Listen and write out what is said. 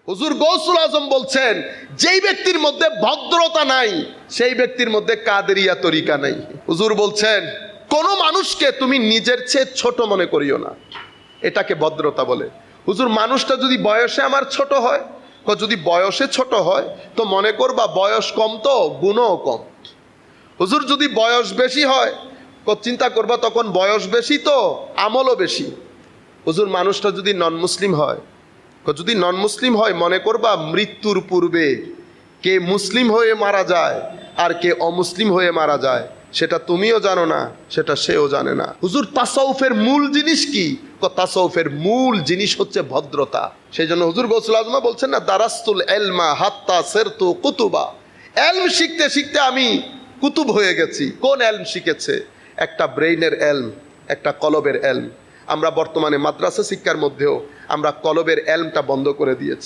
হুজুর গৌসুল আজম বলছেন, যেই ব্যক্তির মধ্যে ভদ্রতা নাই সেই ব্যক্তির মধ্যে কাদেরিয়া তরিকা নাই। হুজুর বলছেন, কোন মানুষকে তুমি নিজের চেয়ে ছোট মনে করিও না, এটাকে ভদ্রতা বলে। হুজুর মানুষটা যদি বয়সে আমার ছোট হয়, যদি বয়সে ছোট হয় তো মনে করবা বয়স কম তো গুণও কম। হুজুর যদি বয়স বেশি হয় চিন্তা করবা তখন বয়স বেশি তো আমলও বেশি। হুজুর মানুষটা যদি নন মুসলিম হয়, যদি নন মুসলিম হয় মনে করবা মৃত্যুর পূর্বে কে মুসলিম হয়ে মারা যায় আর কে অমুসলিম হয়ে মারা যায় সেটা তুমিও জানো না, সেটা সেও জানে না। হুজুর তাসাউফের মূল জিনিস কি? তাসাউফের মূল জিনিস হচ্ছে ভদ্রতা। সেই জন্য হুজুর গৌসুল আজম বলছেন না, দারাস্তুল ইলমা হাত্তা সিরতু কুতুবা, ইলম শিখতে শিখতে আমি কুতুব হয়ে গেছি। কোন ইলম শিখেছে? একটা ব্রেইনের ইলম, একটা কলবের ইলম। আমরা বর্তমানে মাদ্রাসা শিক্ষার মধ্যেও আমরা কলবের ইলমটা বন্ধ করে দিয়েছি।